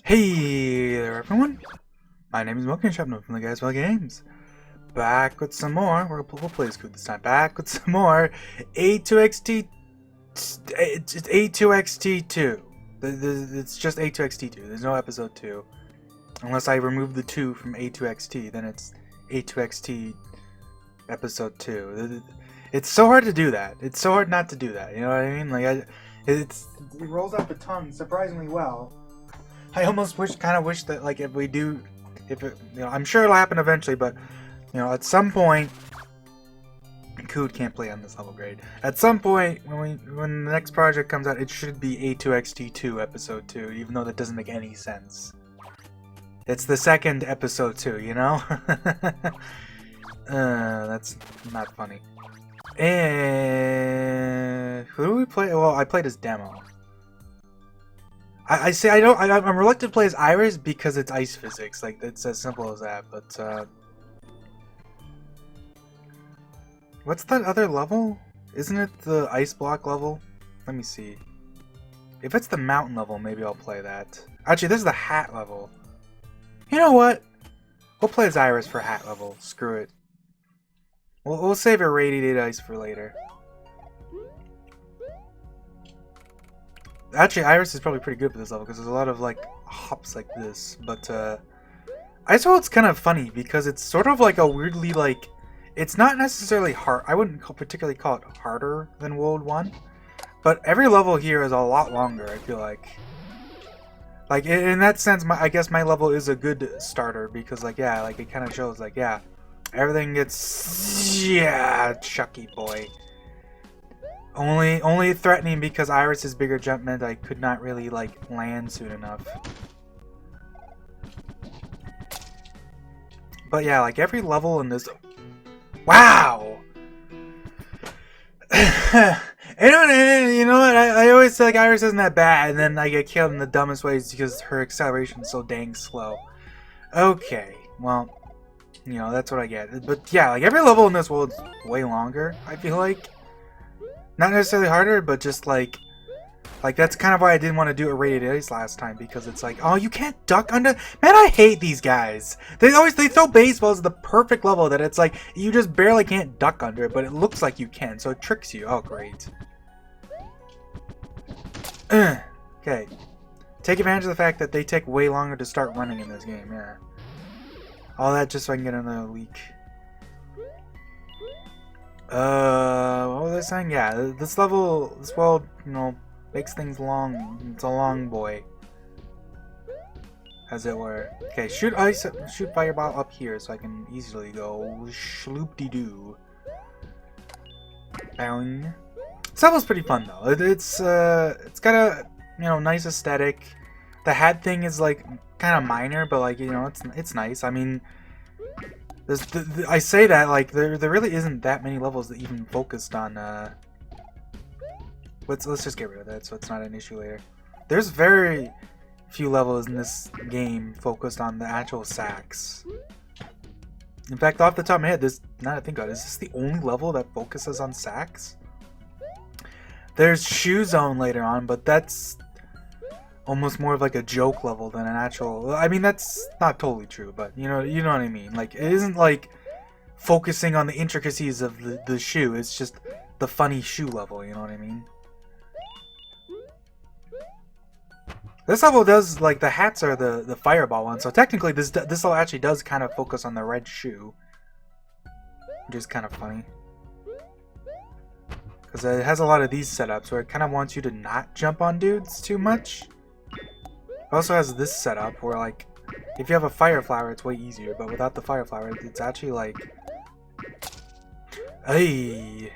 Hey there everyone, my name is Milky Shopno from the Guys Well Games. Back with some more, we'll play this code this time, back with some more A2XT, it's A2XT2. It's just A2XT2, there's no episode 2. Unless I remove the 2 from A2XT, then it's A2XT episode 2. It's so hard to do that, it's so hard not to do that, you know what I mean? Like, it rolls off the tongue surprisingly well. I almost kind of wish that, like, if it, I'm sure it'll happen eventually, but, at some point, Cood can't play on this level grade. At some point, when the next project comes out, it should be A2XT2 episode 2, even though that doesn't make any sense. It's the second episode 2, you know? That's not funny. And who do we play? Well, I played his demo. I'm reluctant to play as Iris because it's ice physics. Like, it's as simple as that. But what's that other level? Isn't it the ice block level? Let me see. If it's the mountain level, maybe I'll play that. Actually, this is the hat level. You know what? We'll play as Iris for hat level. Screw it. We'll save a radiated ice for later. Actually, Iris is probably pretty good for this level because there's a lot of, like, hops like this. But Ice World's kind of funny because it's sort of like a weirdly, like, it's not necessarily hard. I wouldn't particularly call it harder than World 1. But every level here is a lot longer, I feel like. Like, in that sense, I guess my level is a good starter because, like, yeah, like, it kind of shows, like, yeah, everything gets, yeah, Chucky boy. Only threatening because Iris's bigger jump meant I could not really, like, land soon enough. But yeah, like, every level in this... Wow! You know what? I always say, like, Iris isn't that bad, and then I get killed in the dumbest ways because her acceleration is so dang slow. Okay, well, that's what I get. But yeah, like, every level in this world is way longer, I feel like. Not necessarily harder, but just like that's kind of why I didn't want to do Irradiated Ice last time, because it's like, oh, you can't duck under. Man, I hate these guys. They throw baseballs at the perfect level that it's like you just barely can't duck under it, but it looks like you can, so it tricks you. Oh, great. Okay. Take advantage of the fact that they take way longer to start running in this game. Yeah. All that just so I can get another leak. What was I saying? Yeah, this world, makes things long. It's a long boy, as it were. Okay, shoot fireball up here so I can easily go shloop-de-doo. Bang. This level's pretty fun though. It's got a nice aesthetic. The hat thing is like kind of minor, but like it's nice. I mean. I say that like there really isn't that many levels that even focused on let's just get rid of that so it's not an issue later. There's very few levels in this game focused on the actual sacks. In fact, off the top of my head, now that I think about it, is this the only level that focuses on sacks? There's Shoe Zone later on, but that's almost more of like a joke level than an actual. I mean, that's not totally true, but you know what I mean. Like, it isn't like focusing on the intricacies of the shoe. It's just the funny shoe level. You know what I mean? This level does, like, the hats are the fireball one, so technically this level actually does kind of focus on the red shoe, which is kind of funny because it has a lot of these setups where it kind of wants you to not jump on dudes too much. It also has this setup where, like, if you have a fire flower, it's way easier, but without the fire flower, it's actually like, hey,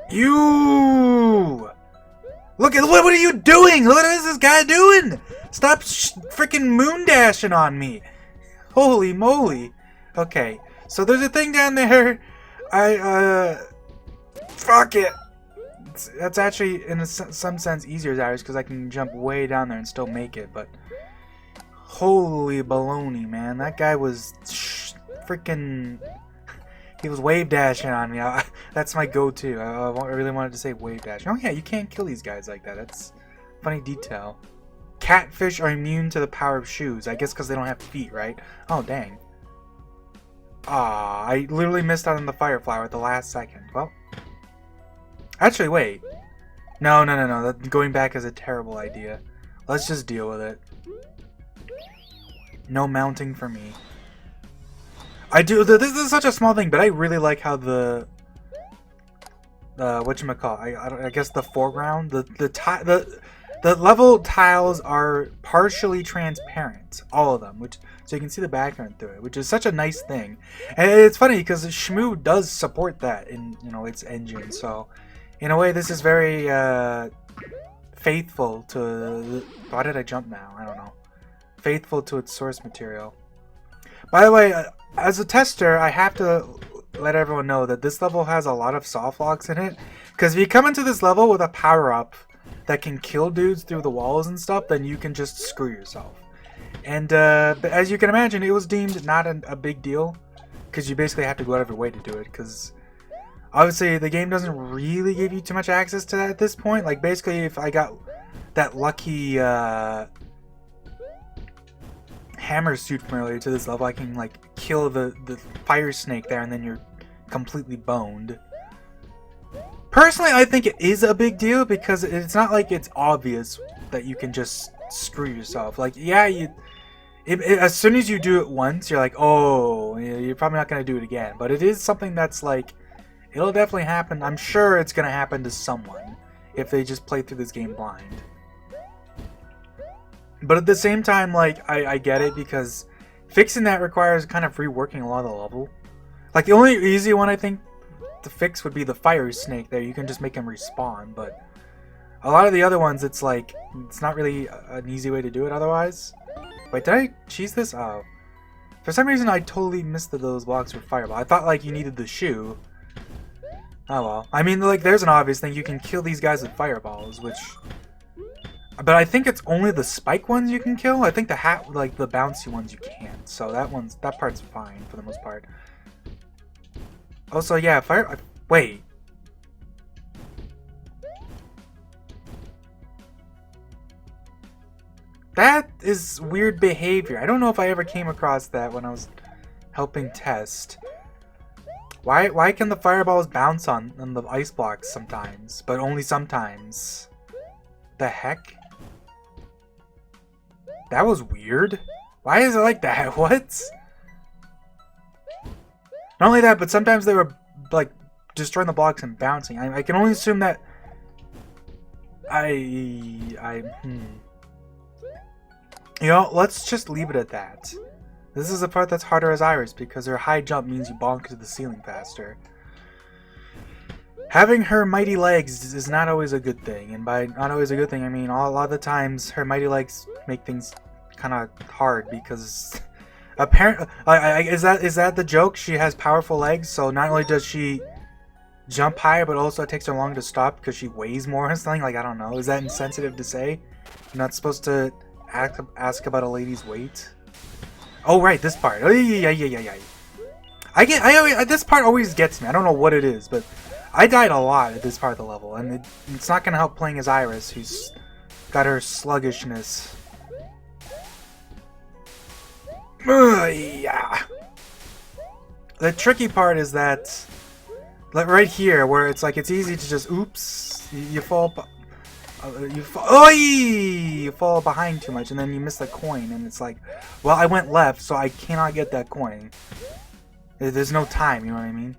you look at what are you doing? What is this guy doing? Stop freaking moon dashing on me! Holy moly! Okay, so there's a thing down there. Fuck it. That's actually, in some sense, easier as Iris because I can jump way down there and still make it, but holy baloney, man. That guy was freaking... He was wave dashing on me. That's my go-to. I really wanted to say wave dash. Oh yeah, you can't kill these guys like that. That's a funny detail. Catfish are immune to the power of shoes. I guess because they don't have feet, right? Oh, dang. Ah, I literally missed out on the fire flower at the last second. Well, actually, wait. No. Going back is a terrible idea. Let's just deal with it. No mounting for me. This is such a small thing, but I really like how the whatchamacallit, I guess the foreground, the level tiles are partially transparent, all of them, so you can see the background through it, which is such a nice thing. And it's funny because Shmoo does support that in its engine, so in a way this is very faithful to. Why did I jump now? I don't know. Faithful to its source material. By the way, as a tester, I have to let everyone know that this level has a lot of soft locks in it, because if you come into this level with a power-up that can kill dudes through the walls and stuff, then you can just screw yourself. And but as you can imagine, it was deemed not a big deal, because you basically have to go out of your way to do it, because obviously the game doesn't really give you too much access to that at this point. Like, basically, if I got that lucky hammer suit from earlier to this level, I can like kill the fire snake there, and then you're completely boned. Personally, I think it is a big deal because it's not like it's obvious that you can just screw yourself. Like, yeah, as soon as you do it once, you're like, oh, you're probably not going to do it again. But it is something that's like, it'll definitely happen. I'm sure it's going to happen to someone if they just play through this game blind. But at the same time, like, I get it, because fixing that requires kind of reworking a lot of the level. Like, the only easy one I think to fix would be the fire snake there. You can just make him respawn, but a lot of the other ones, it's like, it's not really an easy way to do it otherwise. Wait, did I cheese this? Oh. For some reason, I totally missed that those blocks were fireball. I thought, like, you needed the shoe. Oh well. I mean, like, there's an obvious thing. You can kill these guys with fireballs, which... But I think it's only the spike ones you can kill. I think the the bouncy ones you can't. So that part's fine for the most part. Also, yeah, wait. That is weird behavior. I don't know if I ever came across that when I was helping test. Why can the fireballs bounce on the ice blocks sometimes, but only sometimes? The heck? That was weird. Why is it like that? What? Not only that, but sometimes they were like destroying the blocks and bouncing. I can only assume that You know, let's just leave it at that. This is the part that's harder as Iris, because her high jump means you bonk to the ceiling faster. Having her mighty legs is not always a good thing, and by not always a good thing, I mean a lot of the times her mighty legs make things kind of hard, because apparently, is that the joke? She has powerful legs, so not only does she jump higher, but also it takes her longer to stop because she weighs more or something. Like, I don't know. Is that insensitive to say? You're not supposed to ask about a lady's weight. Oh right, this part. Oh yeah. This part always gets me. I don't know what it is, but I died a lot at this part of the level, and it's not gonna help playing as Iris, who's got her sluggishness. Yeah. The tricky part is that, like right here, where it's like it's easy to just oops, you fall behind too much, and then you miss the coin, and it's like, well, I went left, so I cannot get that coin. There's no time, you know what I mean?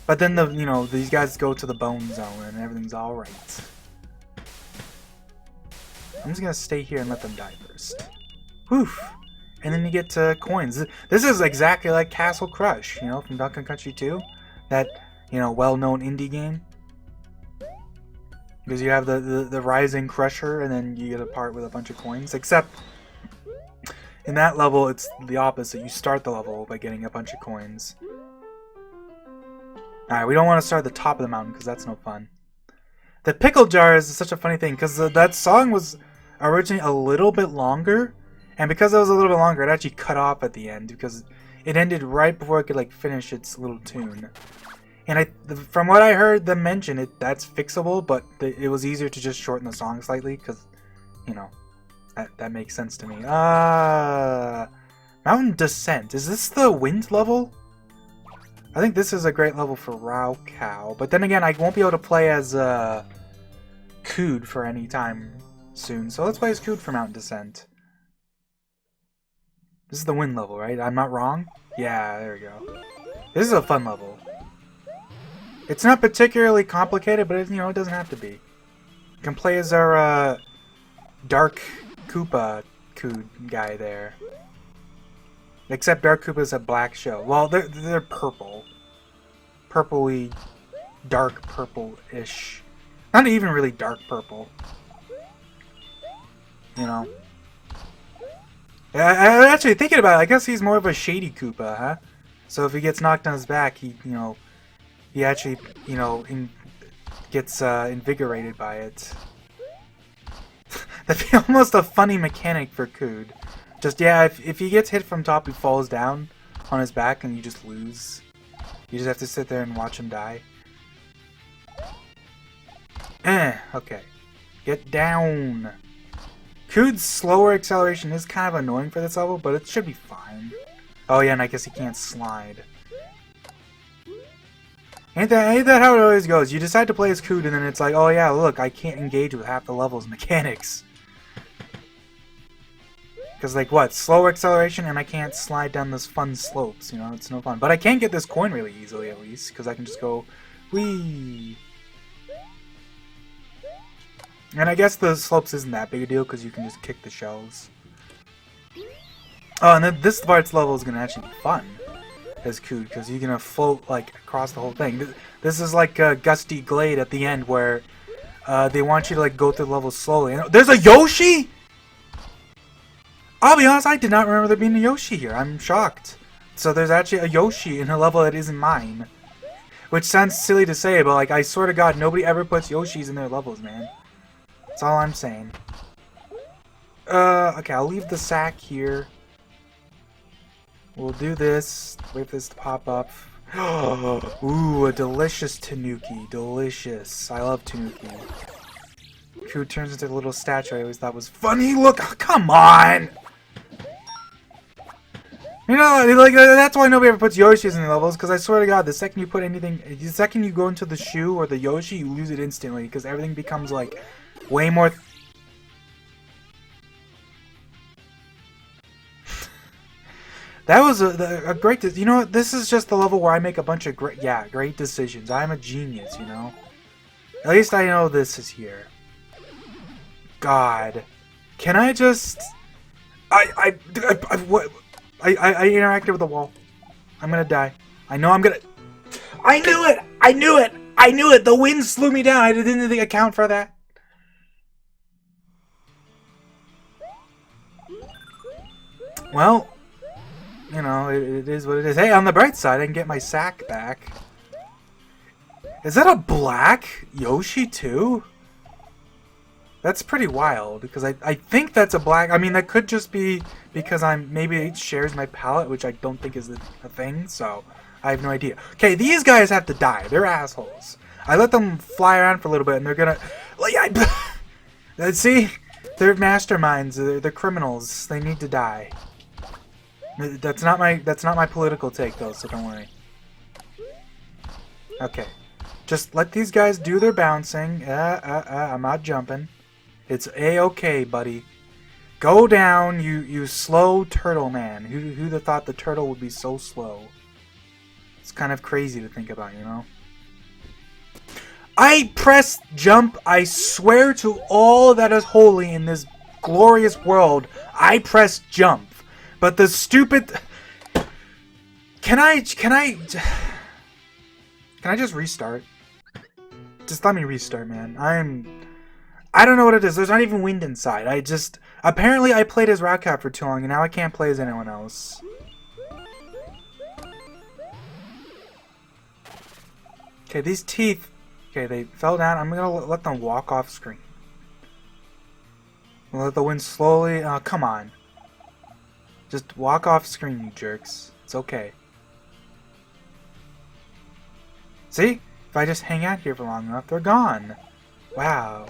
But then these guys go to the bone zone, and everything's all right. I'm just gonna stay here and let them die first. Whew. And then you get coins. This is exactly like Castle Crush, from Donkey Kong Country 2, that well-known indie game. Because you have the rising crusher, and then you get a part with a bunch of coins. Except in that level, it's the opposite. You start the level by getting a bunch of coins. Alright, we don't want to start at the top of the mountain because that's no fun. The pickle jar is such a funny thing because that song was originally a little bit longer, and because it was a little bit longer, it actually cut off at the end because it ended right before it could finish its little tune. And from what I heard them mention, that's fixable, but it was easier to just shorten the song slightly because, That makes sense to me. Mountain Descent. Is this the wind level? I think this is a great level for raocow. But then again, I won't be able to play as Cood for any time soon. So let's play as Cood for Mountain Descent. This is the wind level, right? I'm not wrong? Yeah, there we go. This is a fun level. It's not particularly complicated, but it, you know, it doesn't have to be. You can play as our Dark Koopa Cood guy there. Except Dark Koopa's a black shell. Well, they're purple. Purpley, dark purple-ish. Not even really dark purple. You know. I'm actually thinking about it. I guess he's more of a shady Koopa, huh? So if he gets knocked on his back, he actually, gets invigorated by it. That'd be almost a funny mechanic for Cood. Just, yeah, if he gets hit from top, he falls down on his back and you just lose. You just have to sit there and watch him die. Okay. Get down. Cood's slower acceleration is kind of annoying for this level, but it should be fine. Oh yeah, and I guess he can't slide. Ain't that how it always goes? You decide to play as Cood and then it's like, oh yeah, look, I can't engage with half the level's mechanics. Because, like, what? Slow acceleration and I can't slide down those fun slopes, you know? It's no fun. But I can get this coin really easily, at least, because I can just go, whee! And I guess the slopes isn't that big a deal, because you can just kick the shells. Oh, and then this part's level is going to actually be fun as Cood, because you're going to float, like, across the whole thing. This is like a Gusty Glade at the end, where they want you to, like, go through the level slowly. And there's a Yoshi?! I'll be honest, I did not remember there being a Yoshi here. I'm shocked. So there's actually a Yoshi in a level that isn't mine. Which sounds silly to say, but like, I swear to God, nobody ever puts Yoshis in their levels, man. That's all I'm saying. Okay, I'll leave the sack here. We'll do this. Wait for this to pop up. Ooh, a delicious Tanuki. Delicious. I love Tanuki. Cood turns into a little statue I always thought was funny. Look, oh, come on! You know, like, that's why nobody ever puts Yoshis in the levels, because I swear to God, the second you put anything, the second you go into the shoe or the Yoshi, you lose it instantly, because everything becomes, like, way more... That was a great... You know what? This is just the level where I make a bunch of great decisions. I'm a genius, you know? At least I know this is here. God. Can I just... I interacted with the wall. I'm gonna die. I know I'm gonna... I knew it! I knew it! I knew it! The wind slew me down! I didn't think account for that. Well, you know, it is what it is. Hey, on the bright side, I can get my sack back. Is that a black Yoshi too? That's pretty wild, because I think that's a black... I mean, that could just be because maybe it shares my palette, which I don't think is a thing, so I have no idea. Okay, these guys have to die. They're assholes. I let them fly around for a little bit, and they're gonna... Like, see? They're masterminds. They're criminals. They need to die. That's not my political take, though, so don't worry. Okay. Just let these guys do their bouncing. I'm not jumping. It's A-okay, buddy. Go down, you slow turtle man. Who'd have thought the turtle would be so slow? It's kind of crazy to think about, you know? I pressed jump. I swear to all that is holy in this glorious world, I pressed jump. But the stupid... Can I just restart? Just let me restart, man. I don't know what it is. There's not even wind inside. Apparently I played as raocow for too long, and now I can't play as anyone else. Okay, these teeth... Okay, they fell down. I'm gonna let them walk off screen. We'll let the wind slowly... Oh, come on. Just walk off screen, you jerks. It's okay. See? If I just hang out here for long enough, they're gone. Wow.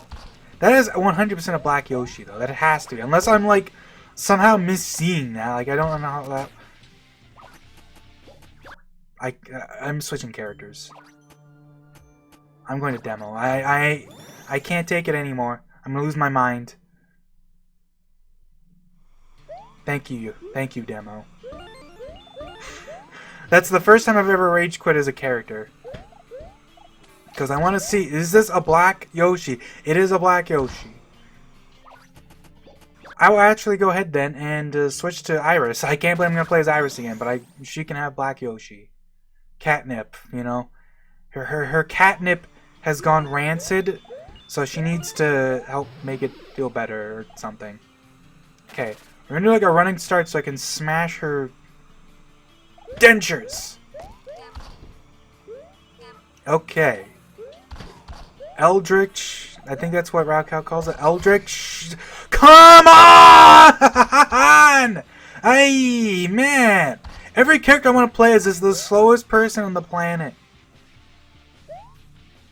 That is 100% a black Yoshi, though. That has to be. Unless I'm, like, somehow misseeing that. Like, I don't know how that... I'm switching characters. I'm going to demo. I can't take it anymore. I'm gonna lose my mind. Thank you. Thank you, demo. That's the first time I've ever rage quit as a character. Because I want to see, is this a black Yoshi? It is a black Yoshi. I will actually go ahead then and switch to Iris. I can't believe I'm going to play as Iris again, but she can have black Yoshi. Catnip, you know. Her catnip has gone rancid, so she needs to help make it feel better or something. Okay, we're going to do like a running start so I can smash her dentures. Okay. Eldritch, I think that's what raocow calls it. Eldritch, come on! Hey, man! Every character I want to play is the slowest person on the planet.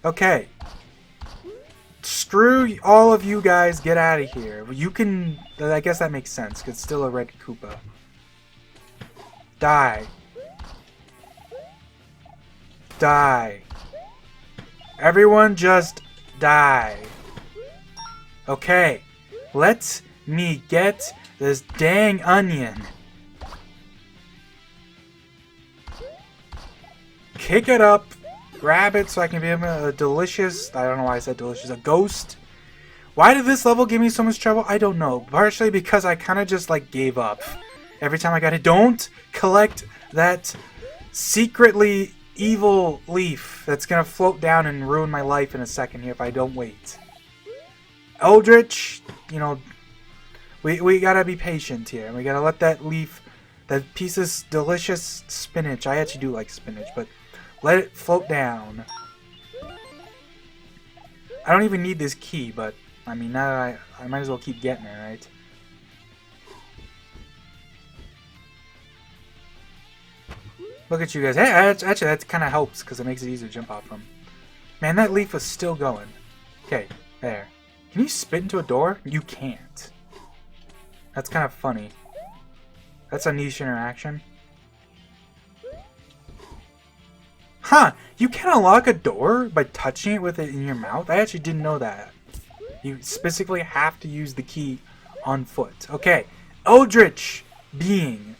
Okay. Screw all of you guys, get out of here. You can, I guess that makes sense, because it's still a red Koopa. Die. Die. Everyone just die. Okay. Let me get this dang onion. Kick it up. Grab it so I can be a delicious... I don't know why I said delicious. A ghost. Why did this level give me so much trouble? I don't know. Partially because I kind of just like gave up. Every time I got it. Don't collect that secretly evil leaf that's gonna float down and ruin my life in a second here if I don't wait. Eldritch, you know, we gotta be patient here. We gotta let that leaf, that piece of delicious spinach, I actually do like spinach, but let it float down. I don't even need this key, but I mean, now that I might as well keep getting it, right? Look at you guys. Hey, actually, that kind of helps because it makes it easier to jump off from. Man, that leaf was still going. Okay, there. Can you spit into a door? You can't. That's kind of funny. That's a niche interaction. Huh! You can unlock a door by touching it with it in your mouth? I actually didn't know that. You specifically have to use the key on foot. Okay. Eldritch being.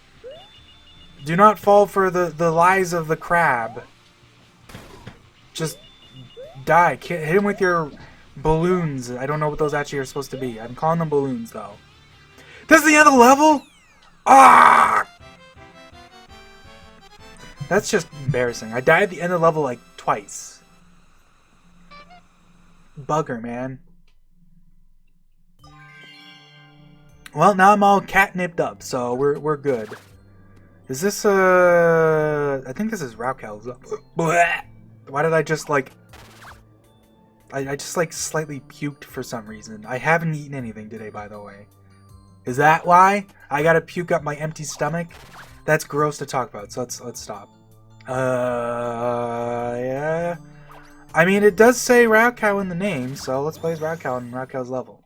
Do not fall for the lies of the crab. Just die. Hit him with your balloons. I don't know what those actually are supposed to be. I'm calling them balloons, though. This is the end of the level? Ah! That's just embarrassing. I died at the end of the level like twice. Bugger, man. Well, now I'm all catnipped up, so we're good. Is this I think this is raocow. Why did I just like... I just like slightly puked for some reason. I haven't eaten anything today, by the way. Is that why? I gotta puke up my empty stomach? That's gross to talk about, so let's stop. Yeah. I mean, it does say raocow in the name, so let's play as raocow on raocow's level.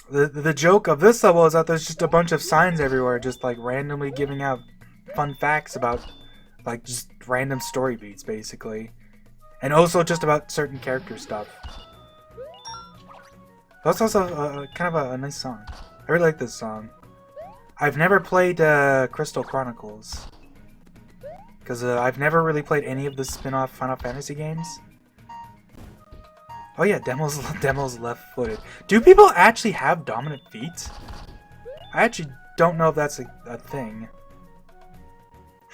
The joke of this level is that there's just a bunch of signs everywhere, just like randomly giving out fun facts about like just random story beats, basically, and also just about certain character stuff. That's also kind of a nice song. I really like this song. I've never played Crystal Chronicles because I've never really played any of the spin-off Final Fantasy games. Oh yeah, Demo's left-footed. Do people actually have dominant feet? I actually don't know if that's a thing.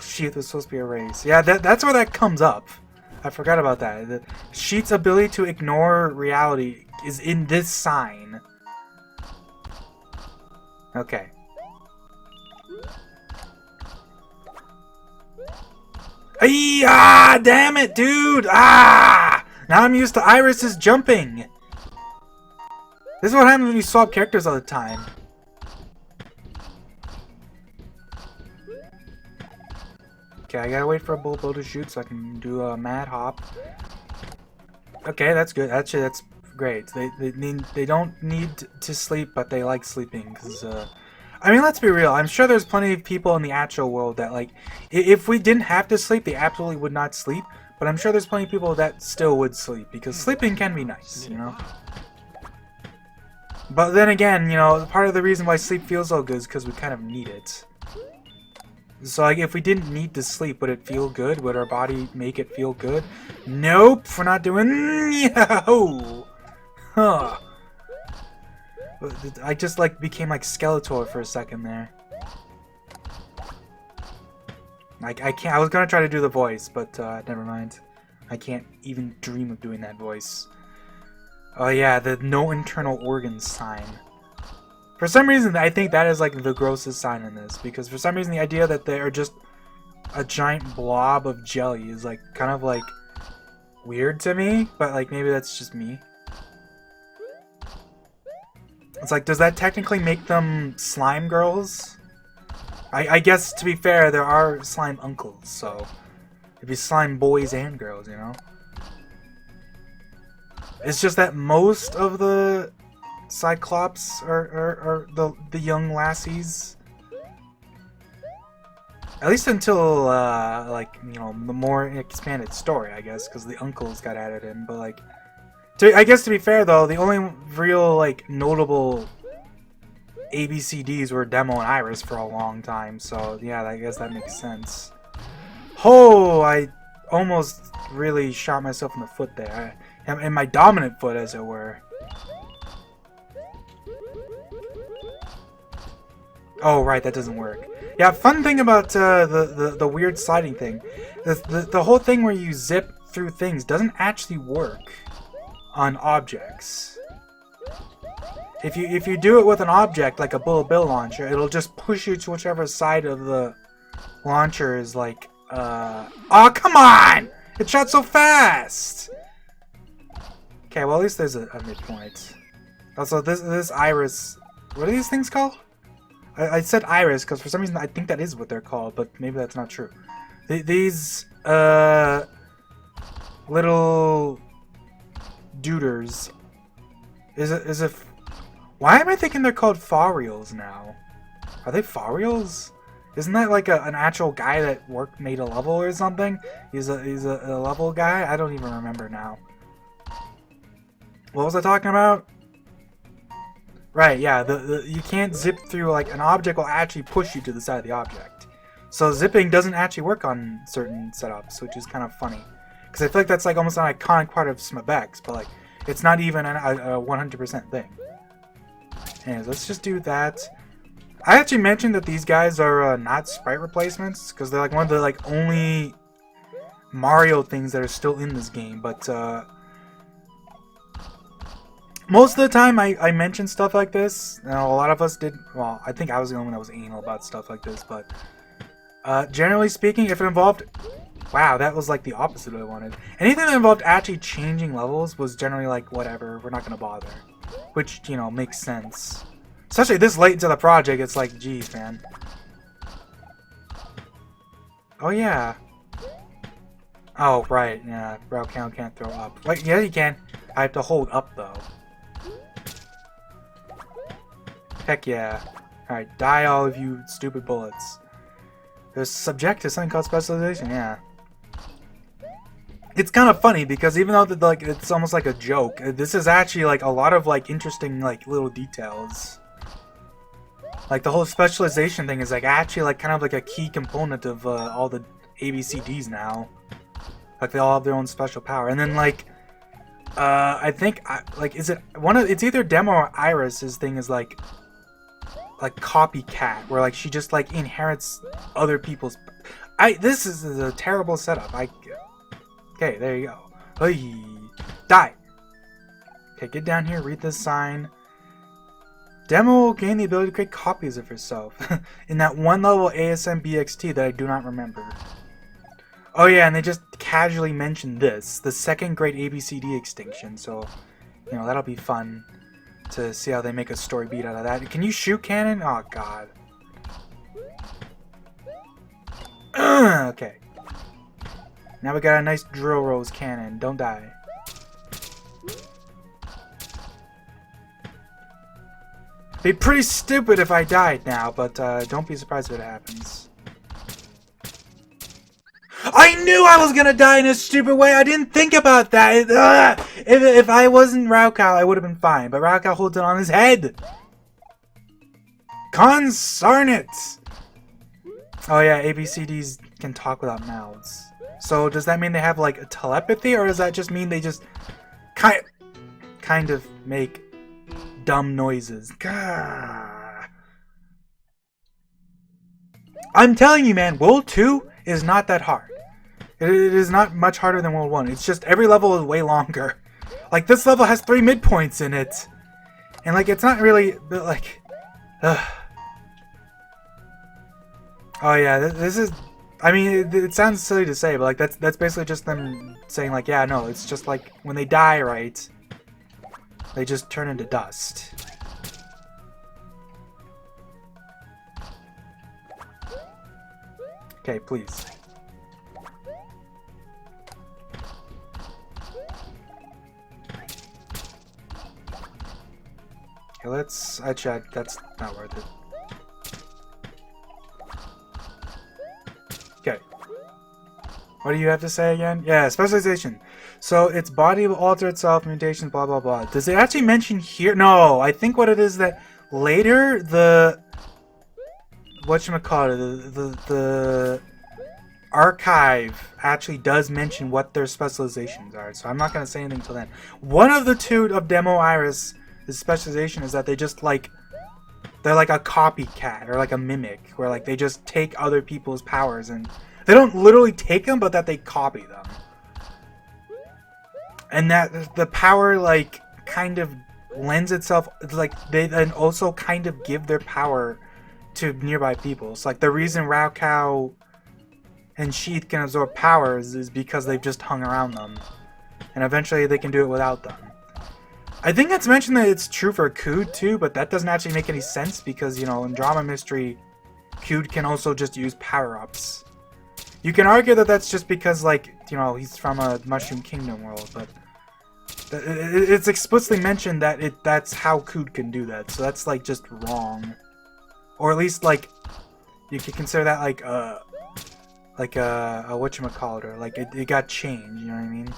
Sheath was supposed to be a race. Yeah, that's where that comes up. I forgot about that. Sheath's ability to ignore reality is in this sign. Okay. Ah, damn it, dude! Ah! Now I'm used to Iris's jumping. This is what happens when you swap characters all the time. Okay, I gotta wait for a bullet bill to shoot so I can do a mad hop. Okay, that's good. Actually, that's great. They don't need to sleep, but they like sleeping. Cause I mean, let's be real. I'm sure there's plenty of people in the actual world that like, if we didn't have to sleep, they absolutely would not sleep. But I'm sure there's plenty of people that still would sleep because sleeping can be nice, you know. But then again, you know, part of the reason why sleep feels so good is because we kind of need it. So, like, if we didn't need to sleep, would it feel good? Would our body make it feel good? Nope, we're not doing... Yo! Huh. I just, like, became, like, Skeletor for a second there. Like, I can't... I was gonna try to do the voice, but, never mind. I can't even dream of doing that voice. Oh, yeah, the no internal organs sign. For some reason, I think that is, like, the grossest sign in this. Because for some reason, the idea that they are just a giant blob of jelly is, like, kind of, like, weird to me. But, like, maybe that's just me. It's like, does that technically make them slime girls? I guess, to be fair, there are slime uncles, so... It'd be slime boys and girls, you know? It's just that most of the... Cyclops are the young lassies. At least until, like, you know, the more expanded story, I guess, because the uncles got added in. But, like, I guess to be fair, though, the only real, like, notable ABCDs were Demo and Iris for a long time. So, yeah, I guess that makes sense. Oh, I almost really shot myself in the foot there. In my dominant foot, as it were. Oh, right, that doesn't work. Yeah, fun thing about the weird sliding thing. The whole thing where you zip through things doesn't actually work on objects. If you do it with an object, like a bullet bill launcher, it'll just push you to whichever side of the launcher is like, Oh, come on! It shot so fast! Okay, well, at least there's a midpoint. Also, this Iris... What are these things called? I said Iris because for some reason I think that is what they're called, but maybe that's not true. These little duders. Is it? Why am I thinking they're called Farials now? Are they Farials? Isn't that like an actual guy that made a level or something? He's a level guy. I don't even remember now. What was I talking about? Right, yeah, you can't zip through, like, an object will actually push you to the side of the object. So zipping doesn't actually work on certain setups, which is kind of funny. Because I feel like that's, like, almost an iconic part of Smabex, but, like, it's not even a 100% thing. Anyways, let's just do that. I actually mentioned that these guys are not sprite replacements, because they're, like, one of the, like, only Mario things that are still in this game, but, most of the time I mention stuff like this, and a lot of us did, well, I think I was the only one that was anal about stuff like this, but generally speaking, if it involved, wow, that was like the opposite of what I wanted. Anything that involved actually changing levels was generally like, whatever, we're not going to bother. Which, you know, makes sense. Especially this late into the project, it's like, geez, man. Oh, yeah. Oh, right, yeah, raocow can't throw up. Wait, yeah, you can. I have to hold up, though. Heck yeah. Alright, die all of you stupid bullets. They're subject to something called specialization, yeah. It's kind of funny because even though like it's almost like a joke, this is actually like a lot of like interesting like little details. Like the whole specialization thing is like actually like kind of like a key component of all the ABCDs now. Like they all have their own special power. And then like I think like is it it's either Demo or Iris's thing is like copycat, where like she just like inherits other people's. This is a terrible setup. Okay, there you go. Hey, die. Okay, get down here. Read this sign. Demo will gain the ability to create copies of herself in that one level ASM-BXT that I do not remember. Oh yeah, and they just casually mentioned this, the second great ABCD extinction. So, you know, that'll be fun to see how they make a story beat out of that. Can you shoot cannon? Oh, God. Okay. Now we got a nice drill rose cannon. Don't die. Be pretty stupid if I died now, but don't be surprised if it happens. I knew I was gonna die in a stupid way. I didn't think about that. If I wasn't raocow, I would have been fine. But raocow holds it on his head. Consarn it! Oh yeah, ABCDs can talk without mouths. So does that mean they have like a telepathy, or does that just mean they just kind of make dumb noises? Gah. I'm telling you, man, World 2 is not that hard. It is not much harder than World 1. It's just every level is way longer. Like, this level has 3 midpoints in it. And, like, it's not really, like... Ugh. Oh, yeah, this is... I mean, it sounds silly to say, but, like, that's basically just them saying, like, yeah, no, it's just, like, when they die, right, they just turn into dust. Okay, please. Okay, let's... Actually, that's not worth it. Okay. What do you have to say again? Yeah, specialization. So, its body will alter itself, mutations, blah, blah, blah. Does it actually mention here? No, I think what it is that later, the... whatchamacallit, the archive actually does mention what their specializations are, so I'm not going to say anything until then. One of the two of Demo Iris' specialization is that they just, like, they're like a copycat, or like a mimic, where, like, they just take other people's powers, and they don't literally take them, but that they copy them. And that the power, like, kind of lends itself, like, they then also kind of give their power to nearby people. It's like the reason raocow and Sheath can absorb powers is because they've just hung around them. And eventually they can do it without them. I think it's mentioned that it's true for Cood too, but that doesn't actually make any sense because, you know, in Drama Mystery, Cood can also just use power-ups. You can argue that that's just because, like, you know, he's from a Mushroom Kingdom world, but it's explicitly mentioned that that's how Cood can do that, so that's, like, just wrong. Or at least, like, you could consider that, like a whatchamacallit, or, like, it got changed, you know what I mean?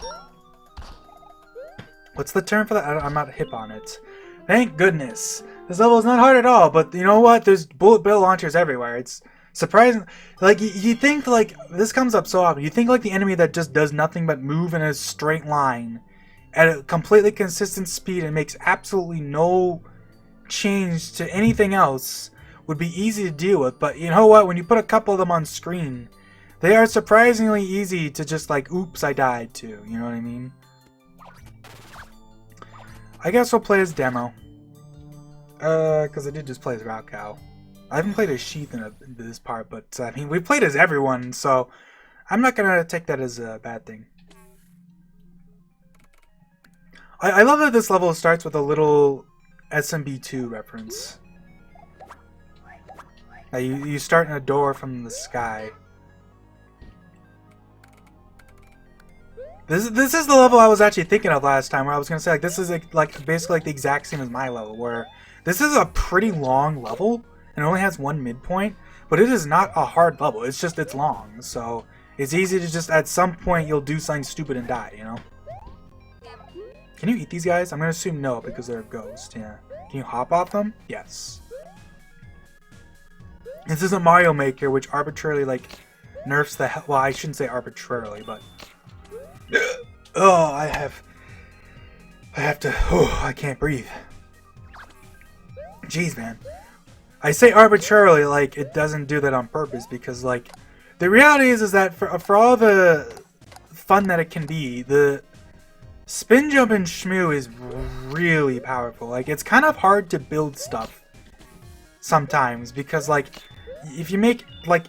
What's the term for that? I'm not hip on it. Thank goodness. This level is not hard at all, but you know what? There's bullet bill launchers everywhere. It's surprising. Like, you think, like, this comes up so often. You think, like, the enemy that just does nothing but move in a straight line at a completely consistent speed and makes absolutely no change to anything else would be easy to deal with, but you know what? When you put a couple of them on screen, they are surprisingly easy to just, like, oops, I died to. You know what I mean? I guess we'll play as Demo. Because I did just play as raocow. I haven't played as Sheath in this part, but I mean, we played as everyone, so I'm not gonna take that as a bad thing. I love that this level starts with a little SMB2 reference. Now you start in a door from the sky. This is the level I was actually thinking of last time, where I was gonna say, like, this is like basically like the exact same as my level, where this is a pretty long level and it only has one midpoint, but it is not a hard level. It's just it's long, so it's easy to just at some point you'll do something stupid and die, you know? Can you eat these guys? I'm gonna assume no because they're a ghost. Yeah. Can you hop off them? Yes. This isn't Mario Maker, which arbitrarily, like, nerfs the hell. Well, I shouldn't say arbitrarily, but oh, I have to. Oh, I can't breathe. Jeez, man. I say arbitrarily, like it doesn't do that on purpose, because, like, the reality is that for all the fun that it can be, the spin jump in Shmoo is really powerful. Like, it's kind of hard to build stuff sometimes because, like, if you make, like,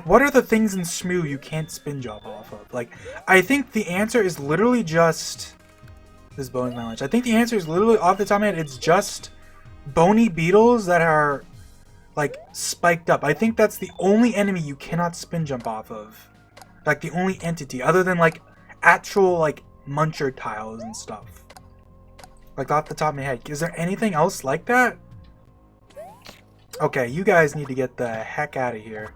what are the things in Shmoo you can't spin jump off of? Like, I think the answer is literally just this bone is my lunch. I think the answer is literally, off the top of my head, it's just bony beetles that are, like, spiked up. I think that's the only enemy you cannot spin jump off of. Like, the only entity, other than, like, actual, like, muncher tiles and stuff. Like, off the top of my head. Is there anything else like that? Okay, you guys need to get the heck out of here.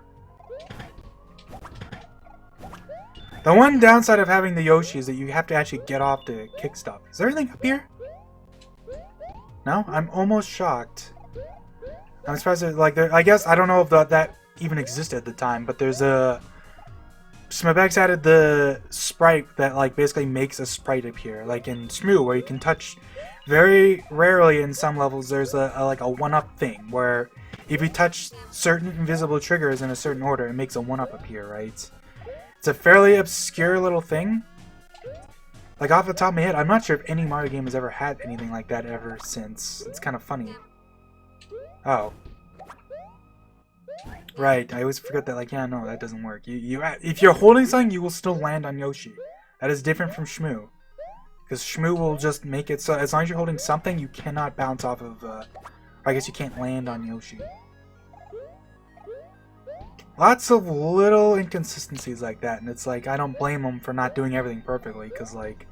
The one downside of having the Yoshi is that you have to actually get off to kick stuff. Is there anything up here? No? I'm almost shocked. I'm surprised that, like, I guess, I don't know if that even existed at the time, but there's a... Smabex added the sprite that, like, basically makes a sprite appear. Like in Shmoo, where you can touch... Very rarely in some levels, there's like a one-up thing, where if you touch certain invisible triggers in a certain order, it makes a one-up appear, right? It's a fairly obscure little thing. Like, off the top of my head, I'm not sure if any Mario game has ever had anything like that ever since. It's kind of funny. Oh. Right, I always forget that, like, yeah, no, that doesn't work. If you're holding something, you will still land on Yoshi. That is different from Shmoo. Because Shmoo will just make it so, as long as you're holding something, you cannot bounce off of, I guess you can't land on Yoshi. Lots of little inconsistencies like that, and it's like, I don't blame them for not doing everything perfectly, because, like,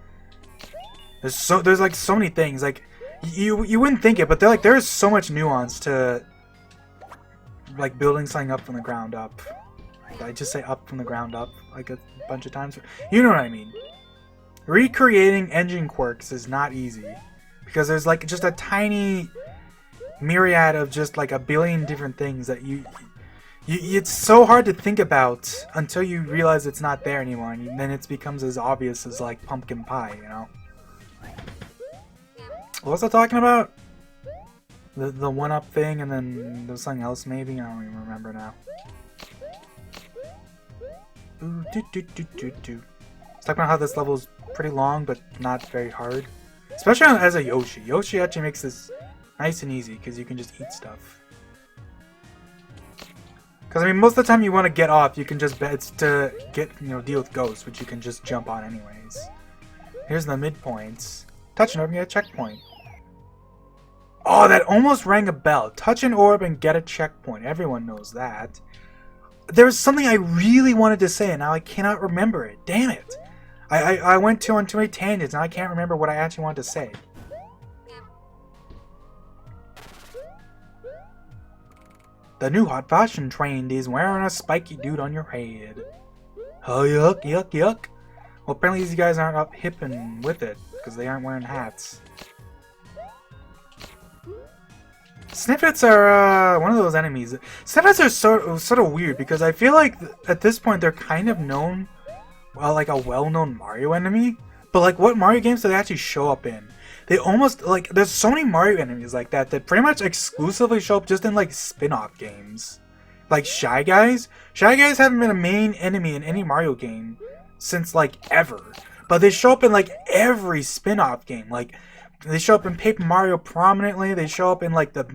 there's like so many things, like, you wouldn't think it, but there's so much nuance to, like, building something up from the ground up. Did I just say up from the ground up, like, a bunch of times? You know what I mean. Recreating engine quirks is not easy, because there's, like, just a tiny myriad of just, like, a billion different things that it's so hard to think about until you realize it's not there anymore, and then it becomes as obvious as, like, pumpkin pie, you know? What was I talking about? The one-up thing, and then there was something else maybe? I don't even remember now. Ooh, Let's talk about how this level is pretty long, but not very hard. Especially as a Yoshi. Yoshi actually makes this nice and easy, because you can just eat stuff. Because, I mean, most of the time you want to get off, you can just it's to get, deal with ghosts, which you can just jump on anyways. Here's the midpoints. Touch an orb and get a checkpoint. Oh, that almost rang a bell. Touch an orb and get a checkpoint. Everyone knows that. There was something I really wanted to say, and now I cannot remember it. Damn it. I went on too many tangents, and I can't remember what I actually wanted to say. The new hot fashion trend is wearing a spiky dude on your head. Oh, yuck, yuck, yuck. Well, apparently these guys aren't up hip and with it, because they aren't wearing hats. Snippets are one of those enemies. Snippets are sort of weird, because I feel like at this point they're kind of known, well, like a well-known Mario enemy. But, like, what Mario games do they actually show up in? They almost, like, there's so many Mario enemies like that pretty much exclusively show up just in, like, spin-off games. Like, Shy Guys? Shy Guys haven't been a main enemy in any Mario game since, like, ever. But they show up in, like, every spin-off game. Like, they show up in Paper Mario prominently. They show up in, like, the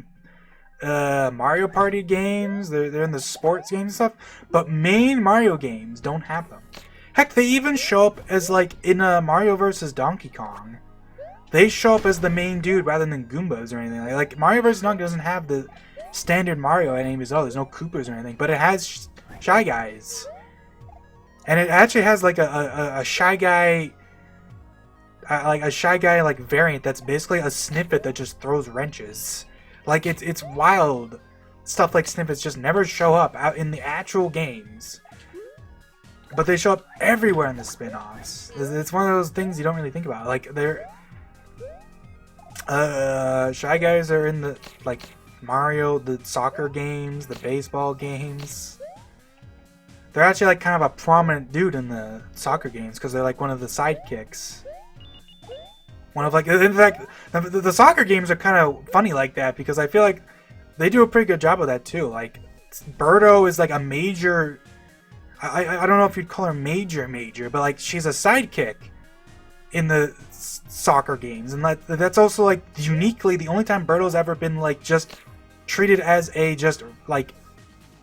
Mario Party games. They're in the sports games and stuff. But main Mario games don't have them. Heck, they even show up as, like, in Mario vs. Donkey Kong. They show up as the main dude rather than Goombas or anything. Like Mario vs. Donkey doesn't have the standard Mario enemies. Oh, there's no Koopas or anything. But it has Shy Guys. And it actually has, like, a Shy Guy... like, a Shy Guy, like, variant that's basically a snippet that just throws wrenches. Like, it's wild. Stuff like snippets just never show up out in the actual games. But they show up everywhere in the spin-offs. It's one of those things you don't really think about. Like, they're... Shy Guys are in the, like, Mario, the soccer games, the baseball games. They're actually, like, kind of a prominent dude in the soccer games, because they're, like, one of the sidekicks. One of, like, in fact, the soccer games are kind of funny like that, because I feel like they do a pretty good job of that, too. Like, Birdo is, like, a major... I don't know if you'd call her major, but, like, she's a sidekick in the soccer games, and that's also, like, uniquely the only time Birdo's ever been, like, just treated as a just, like,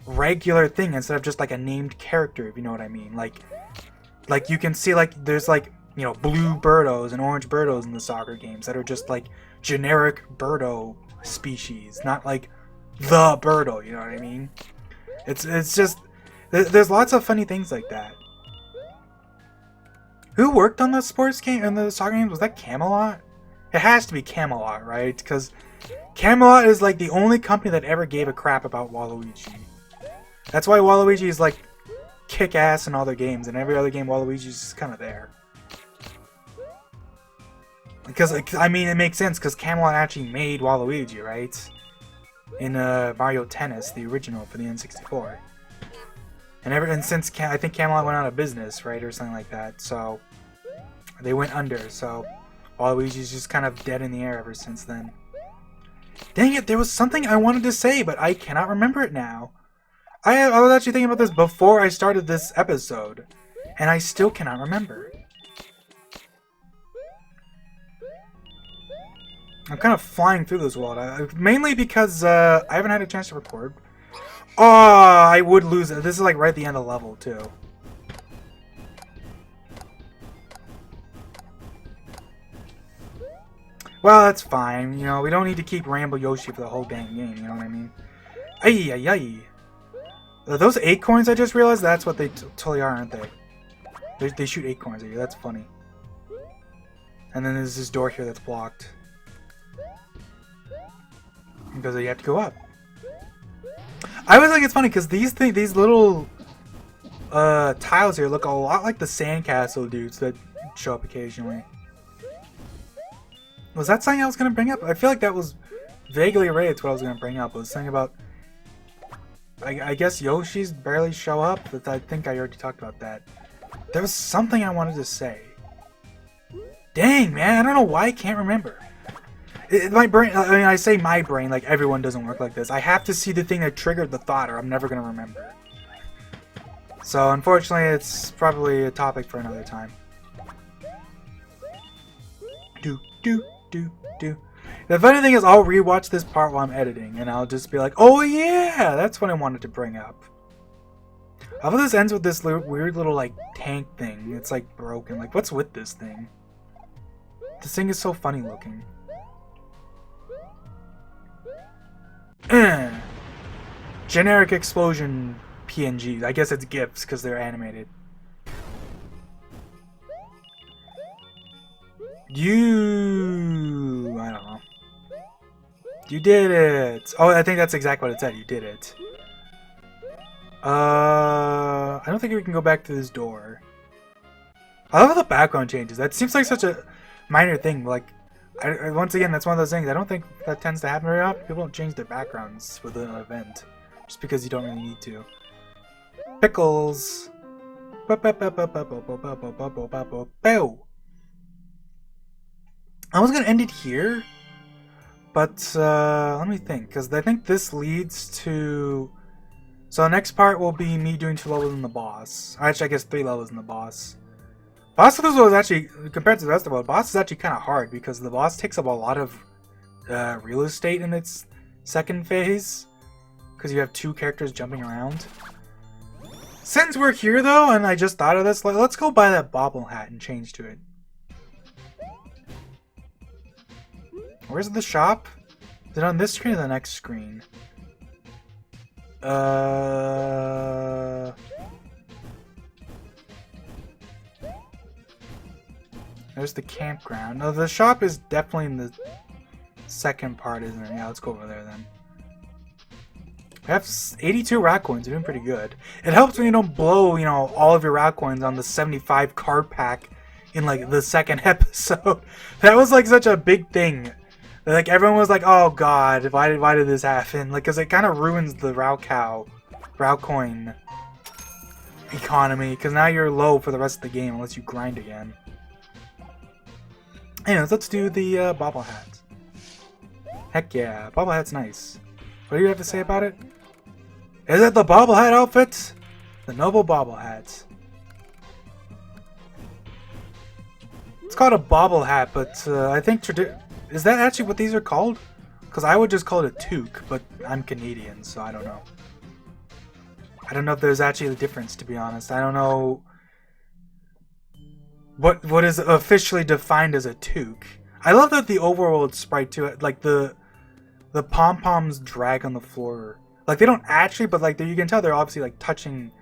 regular thing instead of just, like, a named character, if you know what I mean. Like you can see, like, there's, like, blue Birdos and orange Birdos in the soccer games that are just, like, generic Birdo species, not, like, the Birdo, you know what I mean? It's just... There's lots of funny things like that. Who worked on the sports game and the soccer games? Was that Camelot? It has to be Camelot, right? Because Camelot is like the only company that ever gave a crap about Waluigi. That's why Waluigi is like kick-ass in all their games, and every other game Waluigi's just kind of there. Because, I mean, it makes sense, because Camelot actually made Waluigi, right? In Mario Tennis, the original for the N64. And since, I think Camelot went out of business, right, or something like that, so they went under, so Waluigi's just kind of dead in the air ever since then. Dang it, there was something I wanted to say, but I cannot remember it now. I was actually thinking about this before I started this episode, and I still cannot remember. I'm kind of flying through this world, mainly because I haven't had a chance to record. Oh, I would lose it. This is like right at the end of the level, too. Well, that's fine. You know, we don't need to keep Rainbow Yoshi for the whole dang game, you know what I mean? Ay, ay, ay. Those acorns, I just realized that's what they totally are, aren't they? They shoot acorns at you, that's funny. And then there's this door here that's blocked. Because you have to go up. I always think it's funny because these little tiles here look a lot like the sandcastle dudes that show up occasionally. Was that something I was going to bring up? I feel like that was vaguely related to what I was going to bring up. It was something about... I guess Yoshi's barely show up, but I think I already talked about that. There was something I wanted to say. Dang, man, I don't know why I can't remember. My brain, I mean, I say my brain, like everyone doesn't work like this. I have to see the thing that triggered the thought or I'm never going to remember. So, unfortunately, it's probably a topic for another time. Do. The funny thing is, I'll rewatch this part while I'm editing, and I'll just be like, oh yeah, that's what I wanted to bring up. How about this ends with this weird little, like, tank thing? It's, like, broken. Like, what's with this thing? This thing is so funny looking. Generic explosion PNGs. I guess it's GIFs, because they're animated. I don't know. You did it! Oh, I think that's exactly what it said. You did it. I don't think we can go back to this door. I love how the background changes. That seems like such a minor thing. Like, once again, that's one of those things. I don't think that tends to happen very often. People don't change their backgrounds with an event. Just because you don't really need to. Pickles! I was gonna end it here, but let me think, because I think this leads to... So the next part will be me doing 2 levels in the boss. Actually, I guess 3 levels in the boss. Boss of this was actually, compared to the rest of the world, boss is actually kind of hard, because the boss takes up a lot of real estate in its second phase, because you have 2 characters jumping around. Since we're here, though, and I just thought of this, let's go buy that bobble hat and change to it. Where's the shop? Is it on this screen or the next screen? There's the campground. No, the shop is definitely in the second part, isn't it? Yeah, let's go over there then. We have 82 rat coins. We're doing pretty good. It helps when you don't blow, you know, all of your rat coins on the 75 card pack in, like, the second episode. That was, like, such a big thing. Like, everyone was like, oh god, why did this happen? Like, because it kind of ruins the raocow coin economy, because now you're low for the rest of the game unless you grind again. Anyways, let's do the bobble hat. Heck yeah, bobble hat's nice. What do you have to say about it? Is it the bobble hat outfit? The noble bobble hat. It's called a bobble hat, but I think is that actually what these are called? Because I would just call it a toque, but I'm Canadian, so I don't know. I don't know if there's actually a difference, to be honest. I don't know what is officially defined as a toque. I love that the overworld sprite to it, like the pom-poms drag on the floor. Like, they don't actually, but like you can tell they're obviously like touching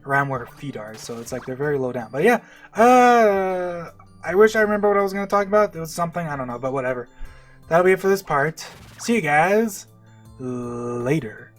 around where her feet are, so it's like they're very low down. But yeah, I wish I remember what I was going to talk about. It was something, I don't know, but whatever. that'll be it for this part. See you guys later.